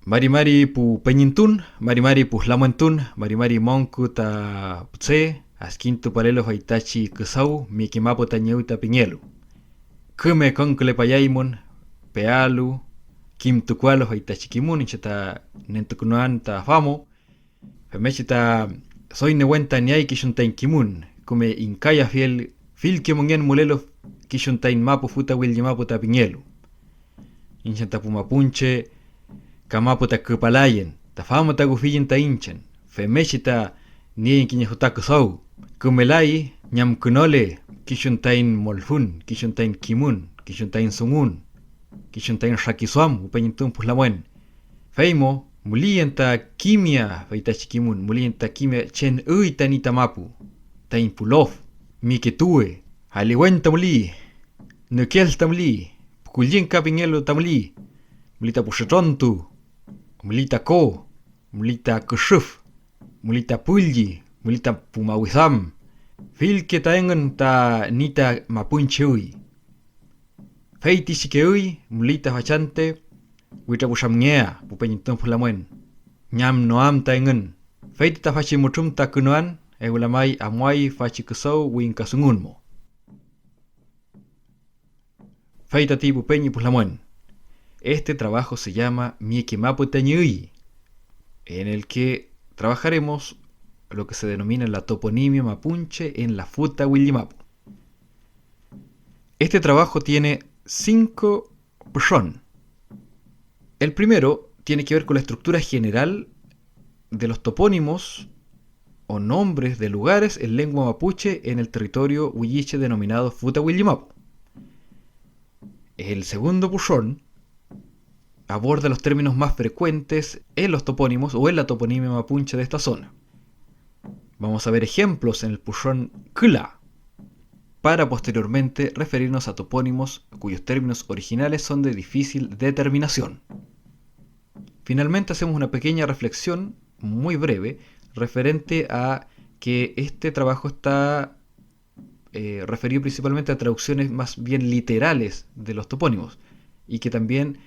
Mari mari pu peñintún, mari mari pu lamuentún, mari mari monku ta putse, askintu palelo haitachi kusau, mikimapo tañeu ta piñelu. Kume konkle payaimun, pealu, kim tukualo haitachi kimun, chata nentukunuan ta famo, femechita soy newenta niai kishuntain kimun, kume inkaya fiel, fil kimongen mulelo kishuntain mapu futa willimapu ta piñelu. Inchanta pumapunche, kamapu ta kupalayen, ta famo ta gufiyin ta inchen, femechita nien kiñehutaku sau, kumelai ñam kunole, kishuntain molfun, kishuntain kimun, kishuntain sungun, kishuntain shakisuam, upeñintun puslamuen. Feimo, mulien ta kimia feitachi kimun, mulien ta kimia chen uy ta nitamapu, ta impulof, miketue, aliwen tamli, nukel tamli, pukulyin kapingelo tamli, mulita pushetrontu, mulita ko, mulita kushuf, mulita pulyi, mulita pumawisam, filke taengen ta nita mapunche uy. Feiti sike uy, mulita fachante, wita pushamngea, pupeñintun pulamuen. Ñam noam taengen, feiti ta fachi muchum ta kunuan, eulamai amuai fachi kusau winkasungunmo. Feita ti pupeñi pulamuen. Este trabajo se llama Miekimapu Tañui, en el que trabajaremos lo que se denomina la toponimia mapunche en la Futa Willimapu. Este trabajo tiene 5 pshon. El primero tiene que ver con la estructura general de los topónimos o nombres de lugares en lengua mapuche en el territorio huilliche denominado Futa Willimapu. El segundo pshon aborda los términos más frecuentes en los topónimos o en la toponimia mapuche de esta zona. Vamos a ver ejemplos en el pshon kla, para posteriormente referirnos a topónimos cuyos términos originales son de difícil determinación. Finalmente hacemos una pequeña reflexión muy breve referente a que este trabajo está referido principalmente a traducciones más bien literales de los topónimos y que también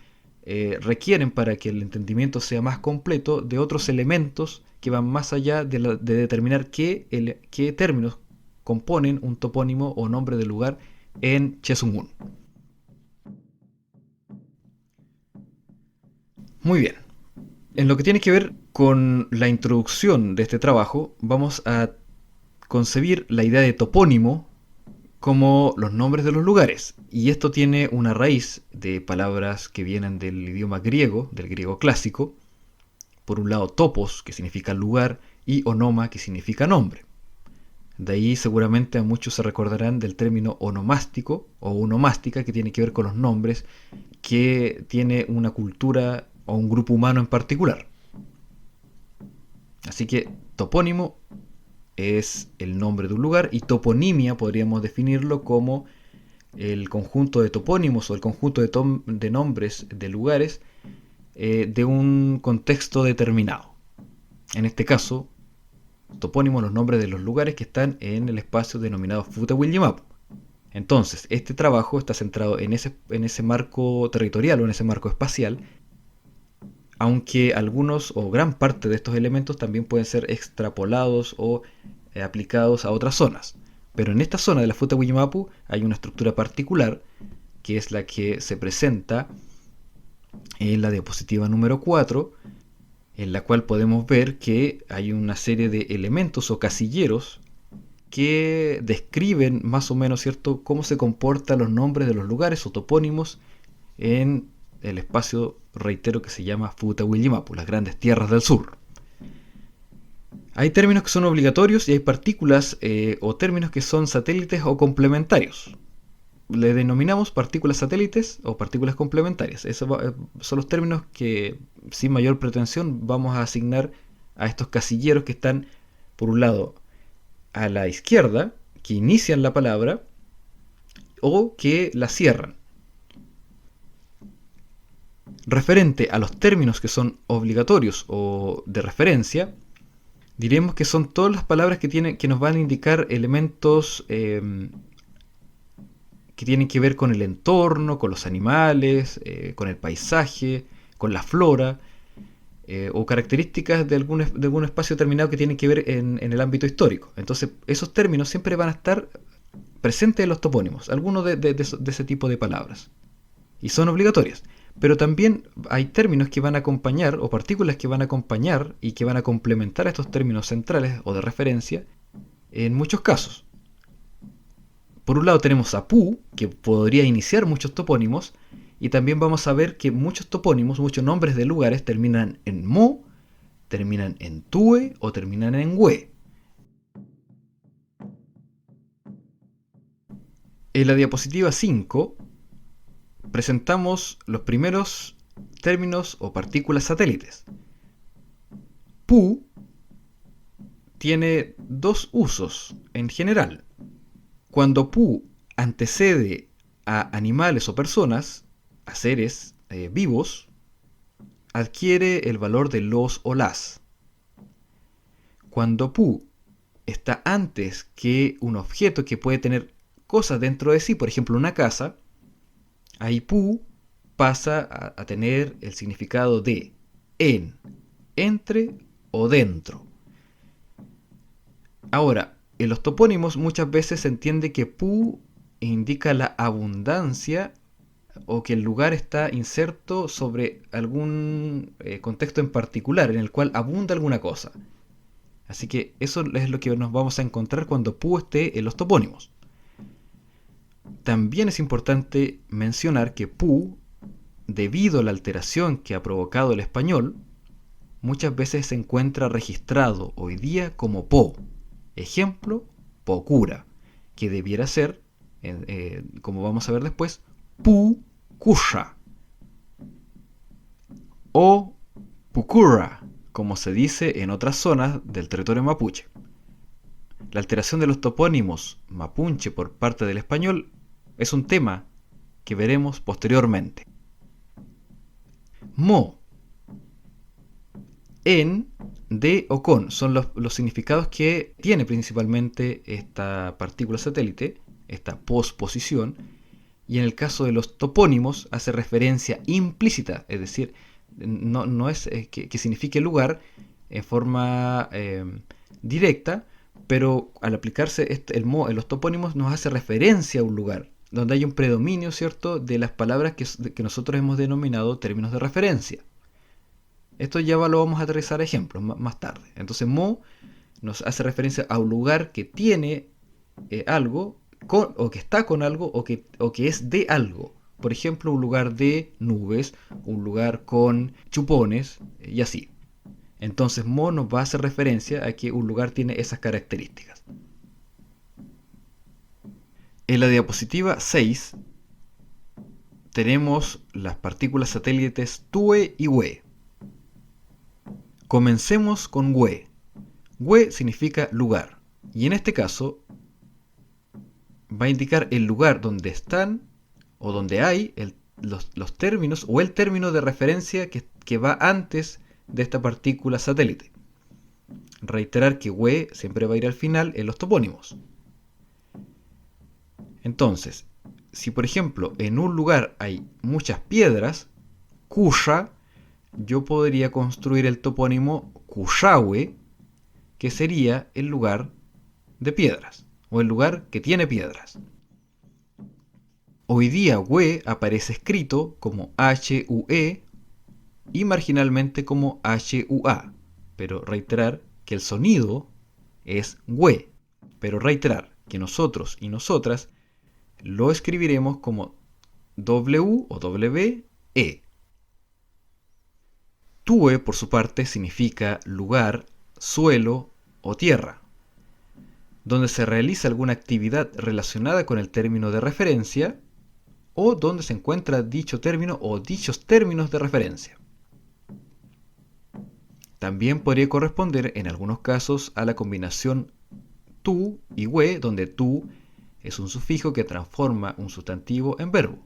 requieren, para que el entendimiento sea más completo, de otros elementos que van más allá de determinar qué términos componen un topónimo o nombre de lugar en Chesungun. Muy bien. En lo que tiene que ver con la introducción de este trabajo, vamos a concebir la idea de topónimo como los nombres de los lugares. Y esto tiene una raíz de palabras que vienen del idioma griego, del griego clásico. Por un lado, topos, que significa lugar, y onoma, que significa nombre. De ahí seguramente a muchos se recordarán del término onomástico o onomástica, que tiene que ver con los nombres que tiene una cultura o un grupo humano en particular. Así que topónimo es el nombre de un lugar, y toponimia podríamos definirlo como el conjunto de topónimos o el conjunto de nombres de lugares de un contexto determinado. En este caso, topónimos, los nombres de los lugares que están en el espacio denominado Futa Willimapu. Entonces, este trabajo está centrado en ese marco territorial o en ese marco espacial, aunque algunos o gran parte de estos elementos también pueden ser extrapolados o aplicados a otras zonas. Pero en esta zona de la Futa Willimapu hay una estructura particular, que es la que se presenta en la diapositiva número 4, en la cual podemos ver que hay una serie de elementos o casilleros que describen más o menos, ¿cierto?, cómo se comportan los nombres de los lugares o topónimos en el espacio, reitero, que se llama Futa Willimapu, las grandes tierras del sur. Hay términos que son obligatorios y hay partículas o términos que son satélites o complementarios. Le denominamos partículas satélites o partículas complementarias. Esos son los términos que, sin mayor pretensión, vamos a asignar a estos casilleros que están, por un lado, a la izquierda, que inician la palabra o que la cierran. Referente a los términos que son obligatorios o de referencia, diremos que son todas las palabras que nos van a indicar elementos que tienen que ver con el entorno, con los animales, con el paisaje, con la flora, o características de algún espacio determinado que tienen que ver en el ámbito histórico. Entonces, esos términos siempre van a estar presentes en los topónimos, algunos de ese tipo de palabras. Y son obligatorias. Pero también hay términos que van a acompañar, o partículas que van a acompañar y que van a complementar a estos términos centrales o de referencia en muchos casos. Por un lado tenemos a pu, que podría iniciar muchos topónimos, y también vamos a ver que muchos topónimos, muchos nombres de lugares terminan en mo, terminan en tue o terminan en we. En la diapositiva 5 presentamos los primeros términos o partículas satélites. Pu tiene dos usos en general. Cuando pu antecede a animales o personas, a seres vivos, adquiere el valor de los o las. Cuando pu está antes que un objeto que puede tener cosas dentro de sí, por ejemplo una casa, ahí pu pasa a tener el significado de en, entre o dentro. Ahora, en los topónimos muchas veces se entiende que pu indica la abundancia o que el lugar está inserto sobre algún contexto en particular en el cual abunda alguna cosa. Así que eso es lo que nos vamos a encontrar cuando pu esté en los topónimos. También es importante mencionar que pu, debido a la alteración que ha provocado el español, muchas veces se encuentra registrado hoy día como po. Ejemplo, pocura, que debiera ser, como vamos a ver después, pu kusha o pucura, como se dice en otras zonas del territorio mapuche. La alteración de los topónimos mapuche por parte del español es un tema que veremos posteriormente. Mo, en, de o con son los significados que tiene principalmente esta partícula satélite, esta posposición, y en el caso de los topónimos hace referencia implícita, es decir, no es que signifique lugar en forma directa, pero al aplicarse el mo en los topónimos nos hace referencia a un lugar, donde hay un predominio, ¿cierto?, de las palabras que nosotros hemos denominado términos de referencia. Esto ya lo vamos a aterrizar a ejemplos más tarde. Entonces, mo nos hace referencia a un lugar que tiene algo, o que está con algo, o que es de algo. Por ejemplo, un lugar de nubes, un lugar con chupones, y así. Entonces, mo nos va a hacer referencia a que un lugar tiene esas características. En la diapositiva 6 tenemos las partículas satélites tue y we. Comencemos con we. We significa lugar, y en este caso va a indicar el lugar donde están o donde hay los términos o el término de referencia que va antes de esta partícula satélite. Reiterar que we siempre va a ir al final en los topónimos. Entonces, si por ejemplo en un lugar hay muchas piedras, Kusha, yo podría construir el topónimo Kushahue, que sería el lugar de piedras, o el lugar que tiene piedras. Hoy día we aparece escrito como HUE y marginalmente como HUA, pero reiterar que el sonido es we, pero reiterar que nosotros y nosotras lo escribiremos como W o WE. Tue, por su parte, significa lugar, suelo o tierra, donde se realiza alguna actividad relacionada con el término de referencia o donde se encuentra dicho término o dichos términos de referencia. También podría corresponder en algunos casos a la combinación tu y we, donde tu es un sufijo que transforma un sustantivo en verbo.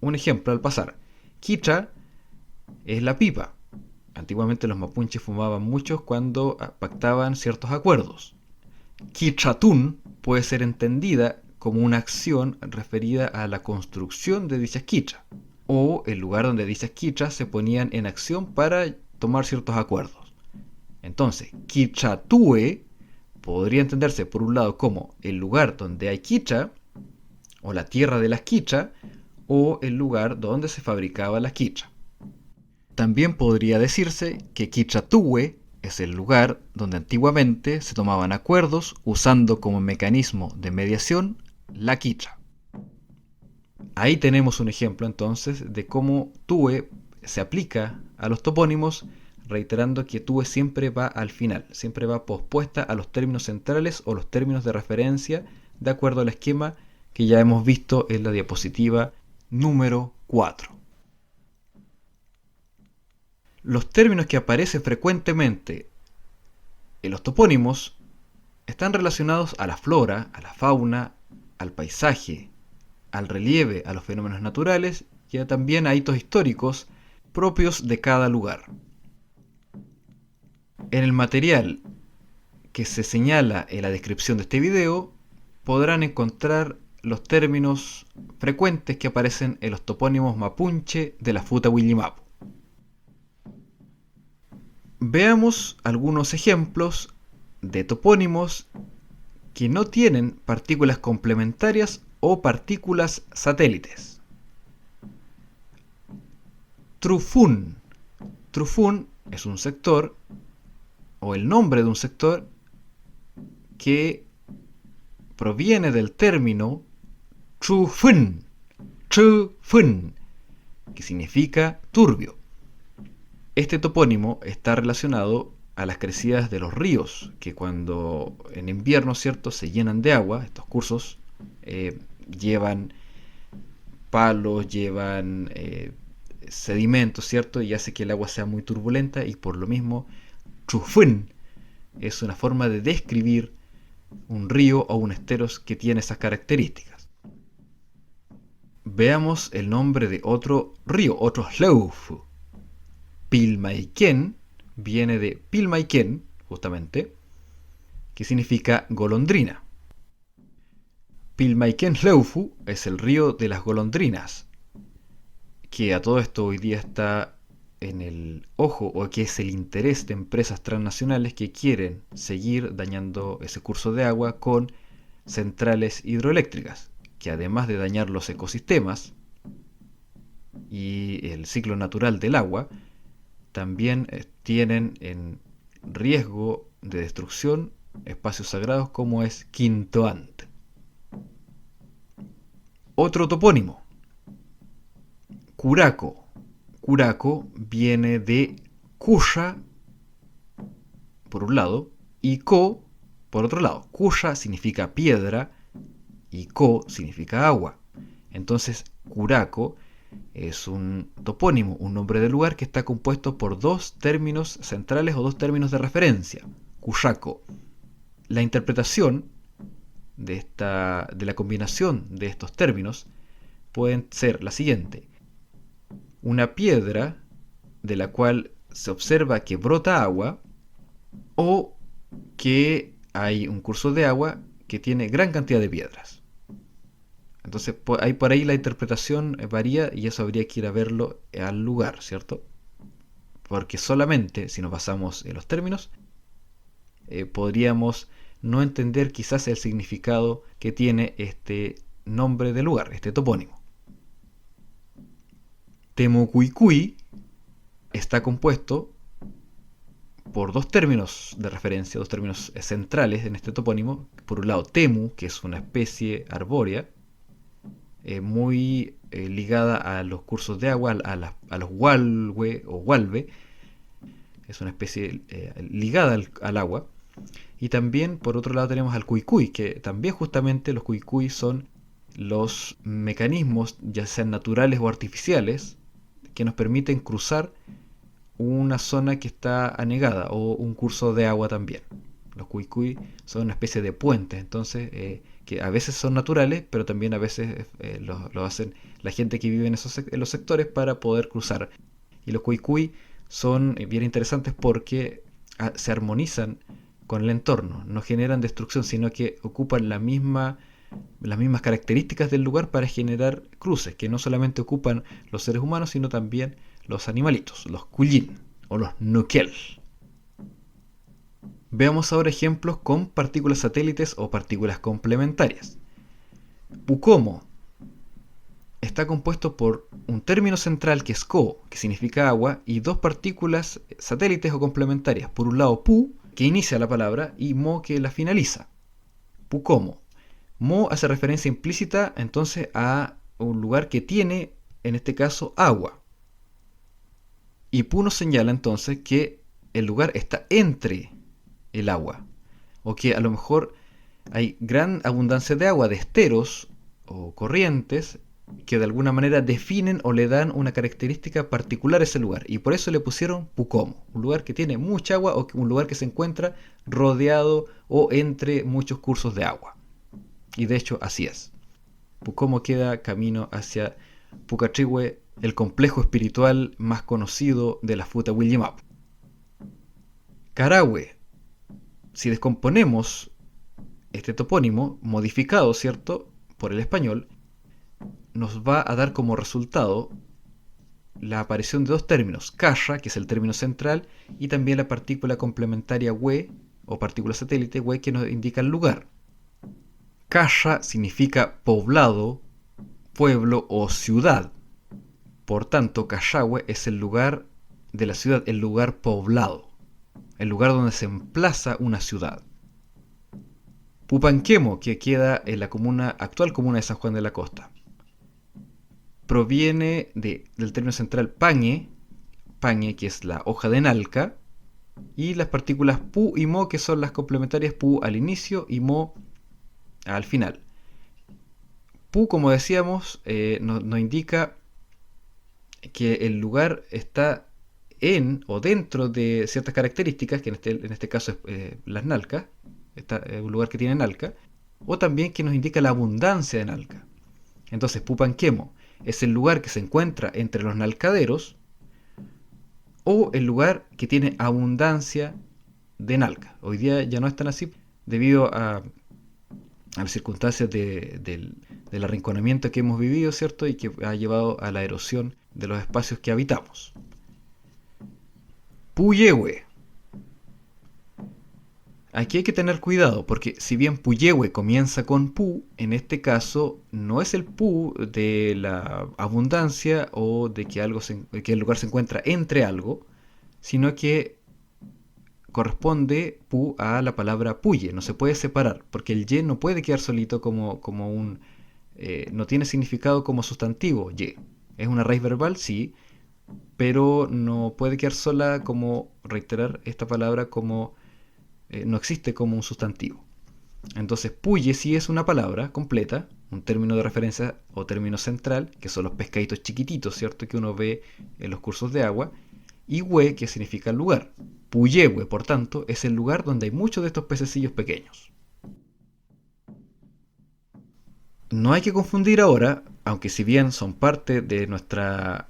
Un ejemplo al pasar. Quicha es la pipa. Antiguamente los mapuches fumaban mucho cuando pactaban ciertos acuerdos. Quichatún puede ser entendida como una acción referida a la construcción de dichas quichas, o el lugar donde dichas quichas se ponían en acción para tomar ciertos acuerdos. Entonces, Quichatue podría entenderse por un lado como el lugar donde hay quicha, o la tierra de las quichas, o el lugar donde se fabricaba la quicha. También podría decirse que Quichatue es el lugar donde antiguamente se tomaban acuerdos usando como mecanismo de mediación la quicha. Ahí tenemos un ejemplo entonces de cómo Tue se aplica a los topónimos, reiterando que Tue siempre va al final, siempre va pospuesta a los términos centrales o los términos de referencia, de acuerdo al esquema que ya hemos visto en la diapositiva número 4. Los términos que aparecen frecuentemente en los topónimos están relacionados a la flora, a la fauna, al paisaje, al relieve, a los fenómenos naturales y también a hitos históricos propios de cada lugar. En el material que se señala en la descripción de este video podrán encontrar los términos frecuentes que aparecen en los topónimos mapuche de la Futa-Willimapu. Veamos algunos ejemplos de topónimos que no tienen partículas complementarias o partículas satélites. Trufún. Trufún es un sector o el nombre de un sector que proviene del término Trufún, que significa turbio. Este topónimo está relacionado a las crecidas de los ríos, que cuando en invierno, ¿cierto?, se llenan de agua. Estos cursos llevan palos, llevan sedimentos, ¿cierto?, y hace que el agua sea muy turbulenta, y por lo mismo Trufún es una forma de describir un río o un estero que tiene esas características. Veamos el nombre de otro río, otro Hleufu. Pilmaiquén viene de Pilmaiquén, justamente, que significa golondrina. Pilmaiquén Hleufu es el río de las golondrinas, que a todo esto hoy día está en el ojo, o que es el interés de empresas transnacionales que quieren seguir dañando ese curso de agua con centrales hidroeléctricas, que además de dañar los ecosistemas y el ciclo natural del agua, también tienen en riesgo de destrucción espacios sagrados como es Quintoant. Otro topónimo, Curaco. Curaco viene de Cuya, por un lado, y Co, por otro lado. Cuya significa piedra y Co significa agua. Entonces, Curaco es un topónimo, un nombre de lugar que está compuesto por dos términos centrales o dos términos de referencia. Cuyaco. La interpretación de la combinación de estos términos pueden ser la siguiente: una piedra de la cual se observa que brota agua, o que hay un curso de agua que tiene gran cantidad de piedras. Entonces, por ahí la interpretación varía, y eso habría que ir a verlo al lugar, ¿cierto? Porque solamente si nos basamos en los términos, podríamos no entender quizás el significado que tiene este nombre de lugar, este topónimo. Temucuicui está compuesto por dos términos de referencia, dos términos centrales en este topónimo. Por un lado, temu, que es una especie arbórea, muy ligada a los cursos de agua, a los hualwe o hualve. Es una especie ligada al agua. Y también, por otro lado, tenemos al cuicuy, que también justamente los cuicuy son los mecanismos, ya sean naturales o artificiales, que nos permiten cruzar una zona que está anegada, o un curso de agua también. Los cuicuy son una especie de puentes, entonces, que a veces son naturales, pero también a veces lo hacen la gente que vive en los sectores para poder cruzar. Y los cuicuy son bien interesantes porque se armonizan con el entorno, no generan destrucción, sino que ocupan las mismas características del lugar para generar cruces, que no solamente ocupan los seres humanos, sino también los animalitos, los cullín. o los núquel. Veamos ahora ejemplos con partículas satélites o partículas complementarias. Pucomo está compuesto por un término central que es co, que significa agua, y dos partículas satélites o complementarias. Por un lado pu, que inicia la palabra, y mo, que la finaliza. Pucomo. Mo hace referencia implícita entonces a un lugar que tiene, en este caso, agua. Y pu nos señala entonces que el lugar está entre el agua, o que a lo mejor hay gran abundancia de agua, de esteros o corrientes, que de alguna manera definen o le dan una característica particular a ese lugar. Y por eso le pusieron Pucomo, un lugar que tiene mucha agua o un lugar que se encuentra rodeado o entre muchos cursos de agua. Y de hecho así es. Pucomo queda camino hacia Pucatrihue, el complejo espiritual más conocido de la Futa-Willimapu. Carahue. Si descomponemos este topónimo, modificado, ¿cierto?, por el español, nos va a dar como resultado la aparición de dos términos, casha, que es el término central, y también la partícula complementaria hue, o partícula satélite hue, que nos indica el lugar. Casha significa poblado, pueblo o ciudad. Por tanto, Cachahue es el lugar de la ciudad, el lugar poblado, el lugar donde se emplaza una ciudad. Pupanquemo, que queda en la actual comuna de San Juan de la Costa, proviene del término central pañe, que es la hoja de nalca, y las partículas pu y mo, que son las complementarias, pu al inicio y mo al final. Pu, como decíamos, nos indica que el lugar está en o dentro de ciertas características, que en este caso es las nalcas, un lugar que tiene nalca, o también que nos indica la abundancia de nalca. Entonces, Pupanquemo es el lugar que se encuentra entre los nalcaderos o el lugar que tiene abundancia de nalca. Hoy día ya no es tan así debido a las circunstancias del arrinconamiento que hemos vivido, ¿cierto? Y que ha llevado a la erosión de los espacios que habitamos. Puyehue. Aquí hay que tener cuidado, porque si bien Puyehue comienza con pu, en este caso no es el pu de la abundancia o de que el lugar se encuentra entre algo, sino que corresponde pu a la palabra puye, no se puede separar, porque el ye no puede quedar solito como un... no tiene significado como sustantivo, ye. Es una raíz verbal, sí, pero no puede quedar sola como, reiterar esta palabra como... no existe como un sustantivo. Entonces puye sí es una palabra completa, un término de referencia o término central, que son los pescaditos chiquititos, ¿cierto?, que uno ve en los cursos de agua, y hue, que significa lugar. Puyehue, por tanto, es el lugar donde hay muchos de estos pececillos pequeños. No hay que confundir ahora, aunque si bien son parte de nuestra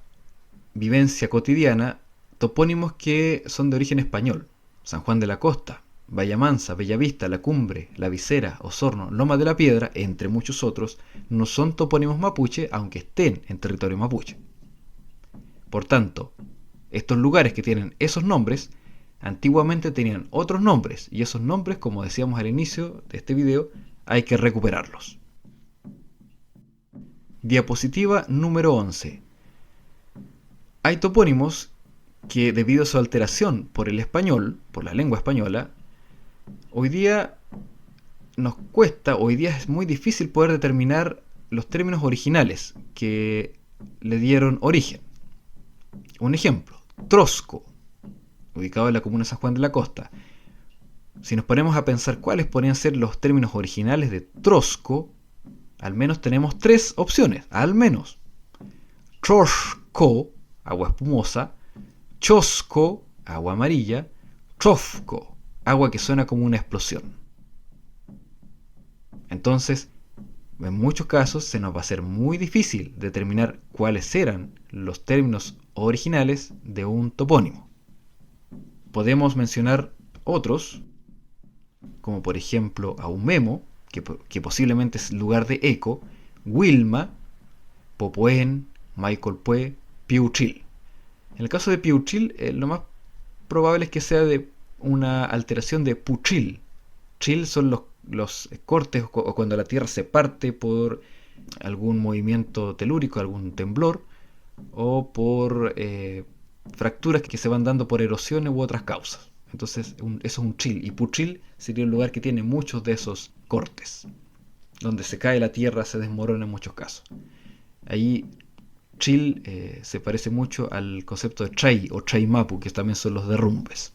vivencia cotidiana, topónimos que son de origen español. San Juan de la Costa, Vallamansa, Bellavista, La Cumbre, La Visera, Osorno, Loma de la Piedra, entre muchos otros, no son topónimos mapuche, aunque estén en territorio mapuche. Por tanto, estos lugares que tienen esos nombres, antiguamente tenían otros nombres, y esos nombres, como decíamos al inicio de este video, hay que recuperarlos. Diapositiva número 11. Hay topónimos que, debido a su alteración por el español, por la lengua española, hoy día es muy difícil poder determinar los términos originales que le dieron origen. Un ejemplo, Trosco, ubicado en la comuna de San Juan de la Costa. Si nos ponemos a pensar cuáles podrían ser los términos originales de Trosco, al menos tenemos tres opciones, al menos. Trosco, agua espumosa; Chosco, agua amarilla; Trofco, agua que suena como una explosión. Entonces, en muchos casos se nos va a hacer muy difícil determinar cuáles eran los términos originales de un topónimo. Podemos mencionar otros, como por ejemplo Aumemo, que posiblemente es lugar de eco, Wilma, Popoén, Maicolpue, Piuchil. En el caso de Piuchil, lo más probable es que sea de una alteración de Puchil. Chil son los cortes o cuando la Tierra se parte por algún movimiento telúrico, algún temblor, o por fracturas que se van dando por erosiones u otras causas. Entonces eso es un chil, y Puchil sería un lugar que tiene muchos de esos cortes, donde se cae la tierra, se desmorona en muchos casos. Ahí chil se parece mucho al concepto de Chay o Chaymapu, que también son los derrumbes.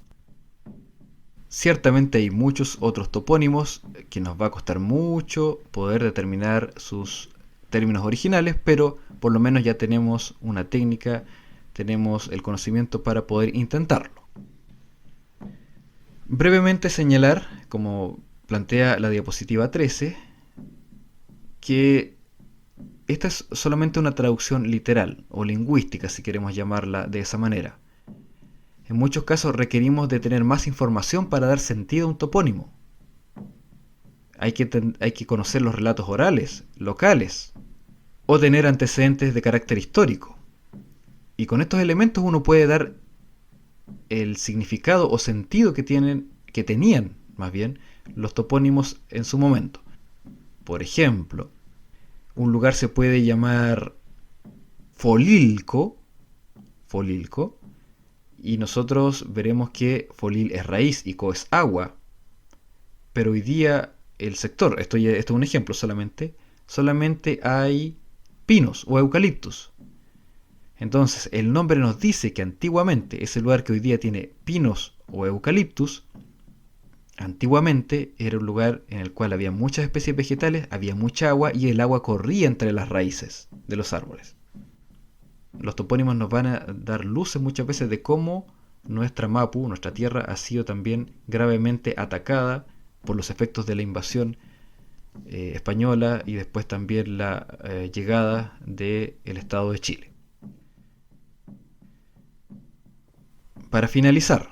Ciertamente hay muchos otros topónimos que nos va a costar mucho poder determinar sus términos originales, pero por lo menos ya tenemos una técnica, tenemos el conocimiento para poder intentarlo. Brevemente señalar, como plantea la diapositiva 13, que esta es solamente una traducción literal o lingüística, si queremos llamarla de esa manera. En muchos casos requerimos de tener más información para dar sentido a un topónimo. Hay que conocer los relatos orales, locales, o tener antecedentes de carácter histórico. Y con estos elementos uno puede dar el significado o sentido que tenían más bien los topónimos en su momento. Por ejemplo, un lugar se puede llamar Folilco, y nosotros veremos que Folil es raíz y Co es agua, pero hoy día el sector, esto es un ejemplo solamente hay pinos o eucaliptus. Entonces el nombre nos dice que antiguamente ese lugar que hoy día tiene pinos o eucaliptus, antiguamente era un lugar en el cual había muchas especies vegetales, había mucha agua y el agua corría entre las raíces de los árboles. Los topónimos nos van a dar luces muchas veces de cómo nuestra Mapu, nuestra tierra, ha sido también gravemente atacada por los efectos de la invasión española y después también la llegada del Estado de Chile. Para finalizar,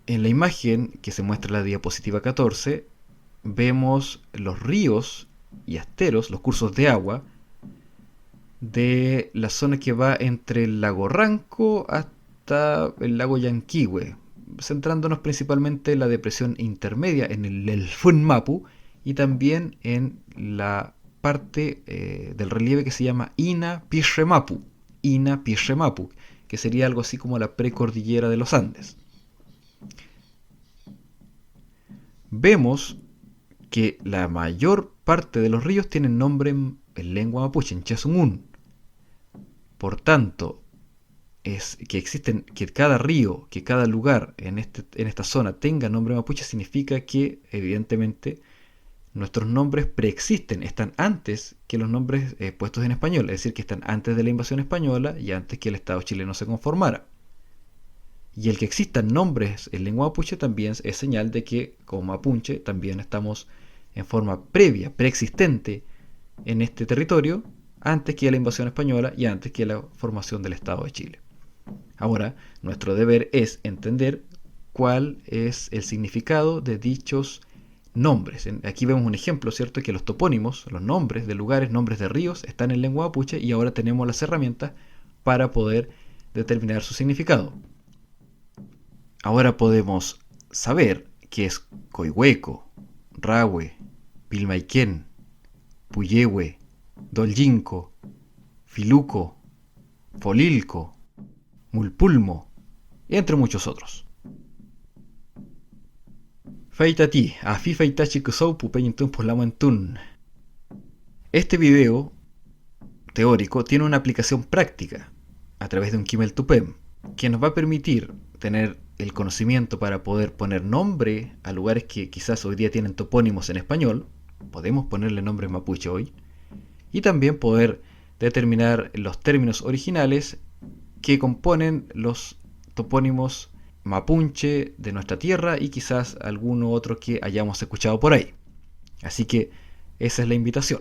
en la imagen que se muestra en la diapositiva 14, vemos los ríos y esteros, los cursos de agua, de la zona que va entre el lago Ranco hasta el lago Yanquihue, centrándonos principalmente en la depresión intermedia, en el Funmapu, y también en la parte del relieve que se llama Ina Pirremapu, que sería algo así como la precordillera de los Andes. Vemos que la mayor parte de los ríos tienen nombre en lengua mapuche, en Chasungún. Por tanto, que cada río, que cada lugar en esta zona tenga nombre mapuche, significa que, evidentemente, nuestros nombres preexisten, están antes que los nombres puestos en español, es decir, que están antes de la invasión española y antes que el Estado chileno se conformara. Y el que existan nombres en lengua mapuche también es señal de que, como mapuche, también estamos en forma previa, preexistente en este territorio, antes que la invasión española y antes que la formación del Estado de Chile. Ahora, nuestro deber es entender cuál es el significado de dichos nombres. Aquí vemos un ejemplo, ¿cierto? Que los topónimos, los nombres de lugares, nombres de ríos, están en lengua mapuche y ahora tenemos las herramientas para poder determinar su significado. Ahora podemos saber qué es Coihueco, Rahue, Pilmaiquén, Puyehue, Dollinco, Filuco, Folilco, Mulpulmo, entre muchos otros. Faitati, afi faitachi kusou pupeyintun pulamentun. Este video teórico tiene una aplicación práctica a través de un Kimel Tupem que nos va a permitir tener el conocimiento para poder poner nombre a lugares que quizás hoy día tienen topónimos en español, podemos ponerle nombre mapuche hoy, y también poder determinar los términos originales que componen los topónimos mapuche de nuestra tierra y quizás alguno otro que hayamos escuchado por ahí. Así que esa es la invitación.